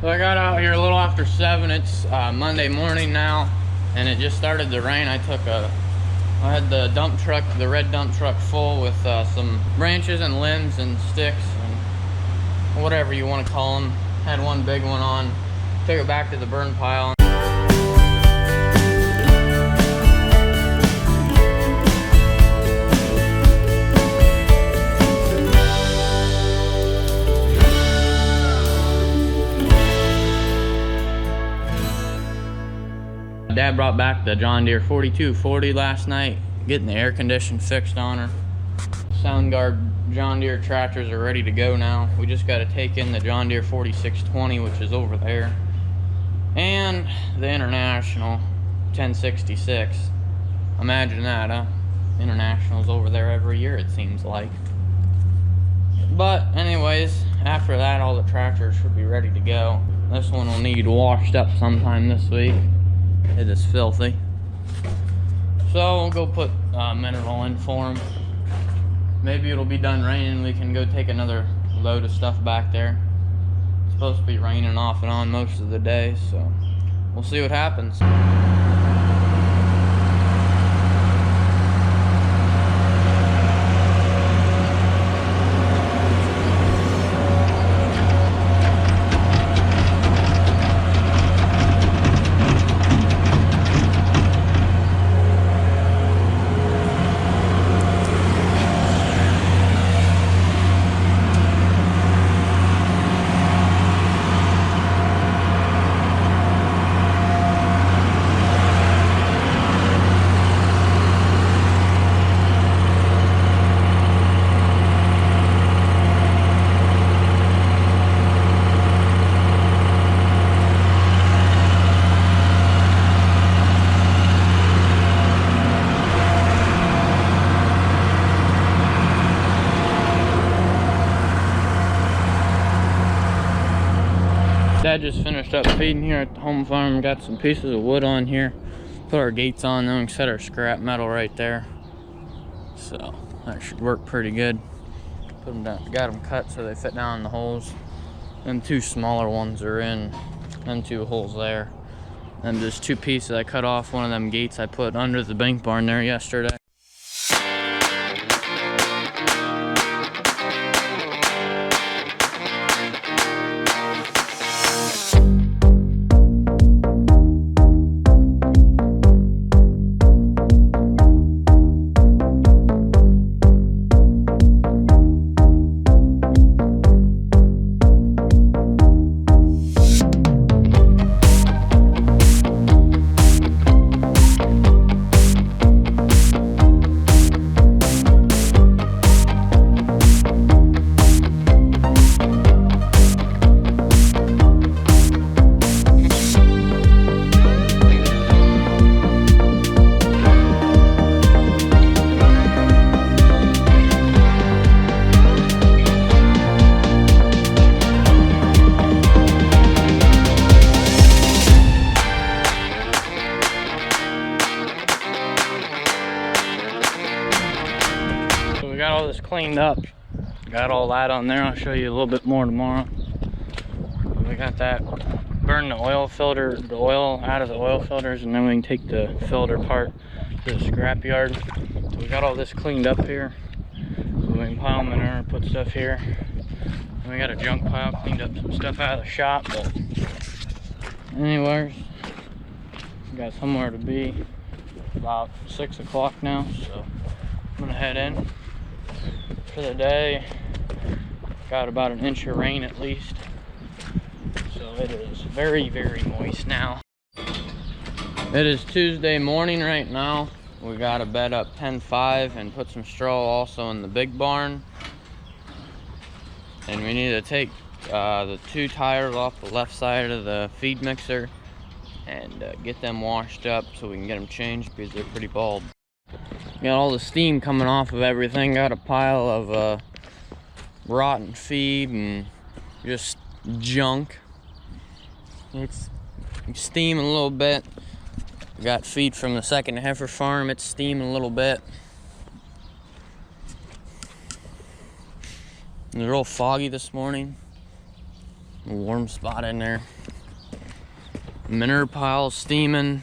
So I got out here a little after 7. It's Monday morning now, and it just started to rain. I had the dump truck, the red dump truck, full with some branches and limbs and sticks and whatever you want to call them. Had one big one on. Took it back to the burn pile. Dad brought back the John Deere 4240 last night, getting the air condition fixed on her. Soundguard John Deere tractors are ready to go now. We just got to take in the John Deere 4620, which is over there, and the International 1066. Imagine that, huh? International's over there every year, it seems like. But anyways, after that, all the tractors should be ready to go. This one will need washed up sometime this week. It is filthy. So we'll go put mineral in for him. Maybe it'll be done raining. We can go take another load of stuff back there. It's supposed to be raining off and on most of the day, so we'll see what happens. Dad just finished up feeding here at the home farm. Got some pieces of wood on here. Put our gates on them and set our scrap metal right there. So that should work pretty good. Put them down, got them cut so they fit down in the holes. Them two smaller ones are in them two holes there. And there's two pieces I cut off one of them gates I put under the bank barn there yesterday. Got all this cleaned up, got all that on there. I'll show you a little bit more tomorrow. We got that, burn the oil filter, the oil out of the oil filters, and then we can take the filter part to the scrap yard. So we got all this cleaned up here, so we can pile them in there and put stuff here. And we got a junk pile, cleaned up some stuff out of the shop, but anyways, we got somewhere to be. About 6 o'clock now, so I'm gonna head in for the day. Got about an inch of rain at least, so it is very, very moist now. It is Tuesday morning right now. We got a bed up 10.5 and put some straw also in the big barn, and we need to take the two tires off the left side of the feed mixer and get them washed up so we can get them changed because they're pretty bald. Got all the steam coming off of everything. Got a pile of rotten feed and just junk. It's steaming a little bit. Got feed from the second heifer farm. It's steaming a little bit. It was real foggy this morning. A warm spot in there. Manure pile steaming.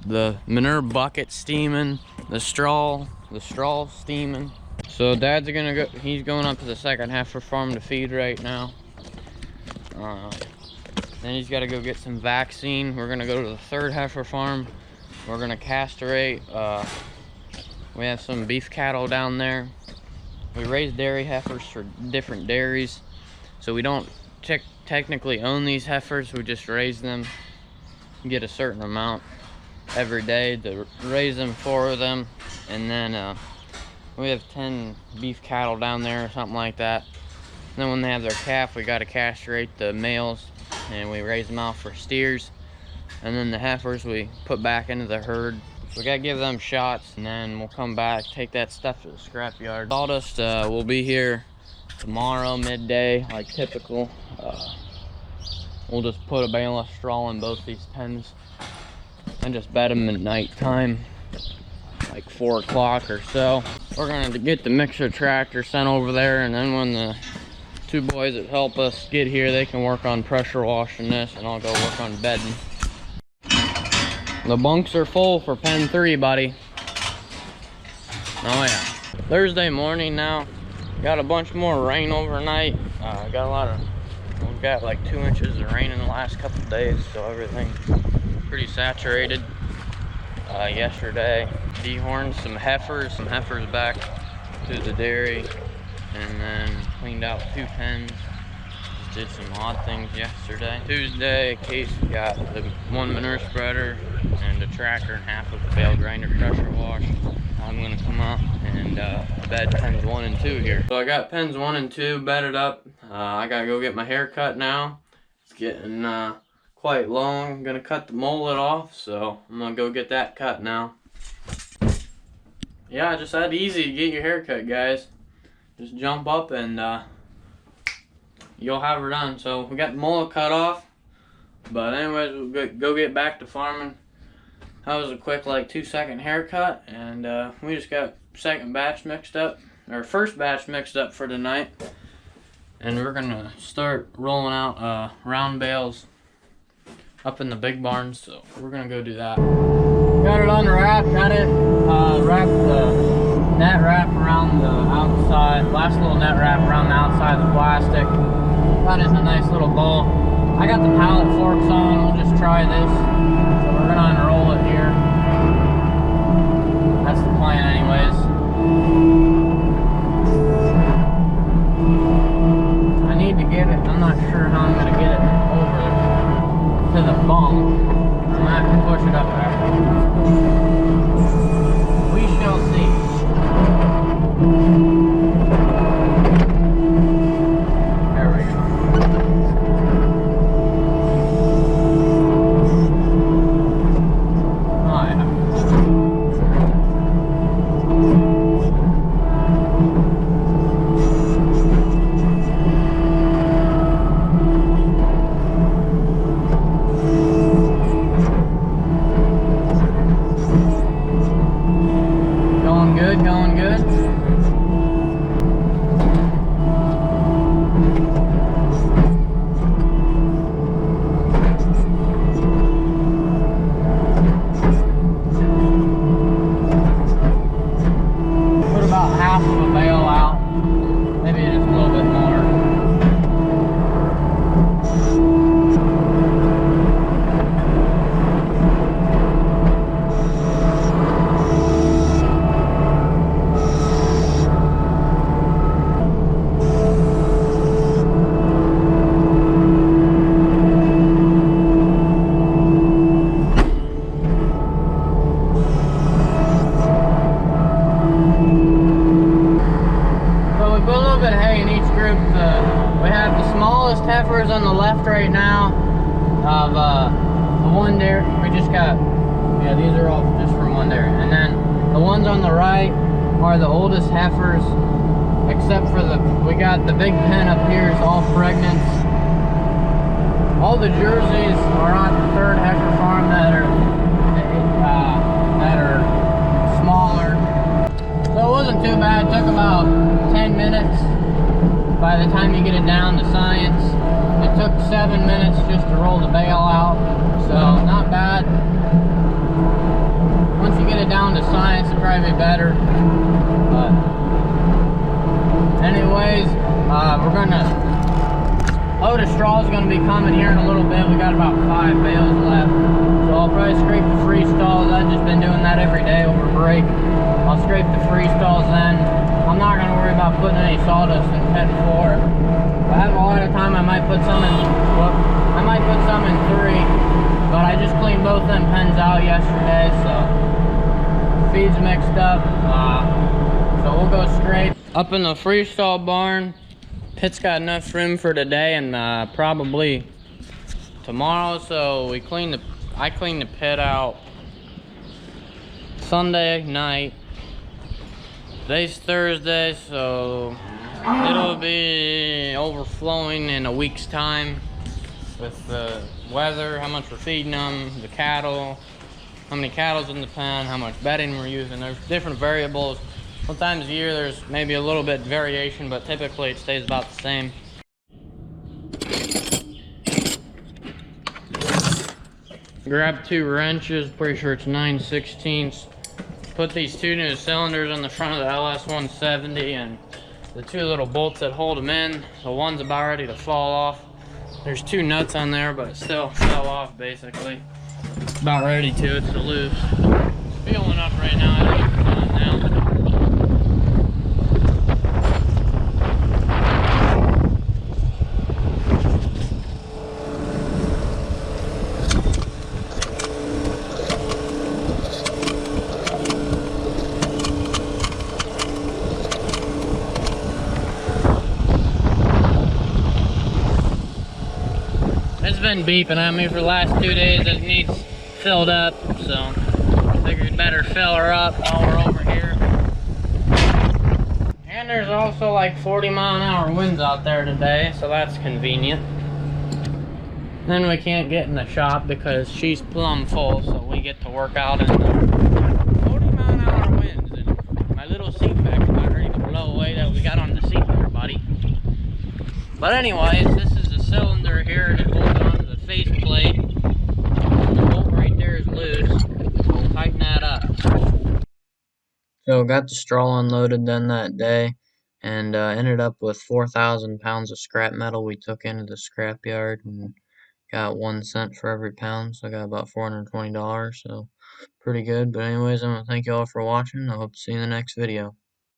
The manure bucket steaming. The straw steaming. So Dad's gonna go, he's going up to the second heifer farm to feed right now. Then he's gotta go get some vaccine. We're gonna go to the third heifer farm. We're gonna castrate. We have some beef cattle down there. We raise dairy heifers for different dairies. So we don't technically own these heifers, we just raise them. Get a certain amount every day to raise them for them. And then we have 10 beef cattle down there or something like that. And then when they have their calf, we gotta castrate the males and we raise them out for steers. And then the heifers we put back into the herd. We gotta give them shots, and then we'll come back, take that stuff to the scrapyard. Sawdust will be here tomorrow midday, like typical. We'll just put a bale of straw in both these pens and just bed them at night time, like 4 o'clock or so. We're gonna get the mixer tractor sent over there, and then when the 2 boys that help us get here, they can work on pressure washing this, and I'll go work on bedding. The bunks are full for pen 3, buddy. Oh yeah. Thursday morning now. Got a bunch more rain overnight. We've got like 2 inches of rain in the last couple of days, so everything's pretty saturated. Yesterday, dehorned some heifers back to the dairy, and then cleaned out 2 pens. Did some odd things yesterday. Tuesday, Case got the 1 manure spreader and a tractor and half of the bale grinder pressure wash. I'm gonna come out and bed pens 1 and 2 here. So I got pens 1 and 2 bedded up. I gotta go get my hair cut now. It's getting quite long. I'm gonna cut the mullet off, so I'm gonna go get that cut now. Yeah, just that easy to get your hair cut, guys. Just jump up and you'll have her done. So we got the mullet cut off, but anyways, we'll go get back to farming. That was a quick like 2-second haircut, and we just got second batch mixed up, or first batch mixed up for tonight, and we're gonna start rolling out round bales up in the big barns. So we're gonna go do that. Got it unwrapped, got it wrapped the net wrap around the outside, last little net wrap around the outside of the plastic. That is a nice little bowl. I got the pallet forks on. We'll just try this. So we're gonna unroll it here. That's the plan anyways. I need to get it. I'm not sure how I'm gonna get it over to the bunk. I'm gonna have to push it up there. We shall see. Going good. Put about half of a bale out, maybe just a little bit more. Heifers on the left right now of the 1 dairy. We just got, yeah, these are all just from 1 dairy. And then the ones on the right are the oldest heifers, except for we got the big pen up here is all pregnant. All the Jerseys are on the third heifer farm that are smaller. So it wasn't too bad. It took about 10 minutes by the time you get it down to science. It took 7 minutes just to roll the bale out, so not bad. Once you get it down to science, it'll probably be better. But anyways, we're gonna load of straw is gonna be coming here in a little bit. We got about 5 bales left, so I'll probably scrape the free stalls. I've just been doing that every day over break. I'll scrape the free stalls then. I'm not gonna worry about putting any sawdust in pen 4. If I have a lot of time, I might put some in. Well, I might put some in 3, but I just cleaned both them pens out yesterday, so feed's mixed up. So we'll go scrape up in the freestall barn. Pit's got enough room for today and probably tomorrow. So I cleaned the pit out Sunday night. Today's Thursday, so it'll be overflowing in a week's time with the weather, how much we're feeding them, the cattle, how many cattle's in the pen, how much bedding we're using. There's different variables. Sometimes a year there's maybe a little bit variation, but typically it stays about the same. Grab 2 wrenches, pretty sure it's 9/16. Put these 2 new cylinders on the front of the LS170 and the 2 little bolts that hold them in. The one's about ready to fall off. There's 2 nuts on there, but it still fell off basically. It's about ready to, it's loose. It's feeling up right now, I think it's done now. It's been beeping at me for the last 2 days. It needs filled up, so I figured better fill her up while we're over here. And there's also like 40-mile-an-hour winds out there today, so that's convenient. Then we can't get in the shop because she's plumb full, so we get to work out in the 40-mile-an-hour winds. And my little seat back's about ready to blow away that we got on the seat there, buddy. But anyways, this is the cylinder here that holds onto the face plate. The bolt right there is loose. We'll tighten that up. So got the straw unloaded then that day, and ended up with 4,000 pounds of scrap metal we took into the scrap yard, and got 1 cent for every pound, so I got about $420, so pretty good. But anyways, I want to thank you all for watching. I hope to see you in the next video.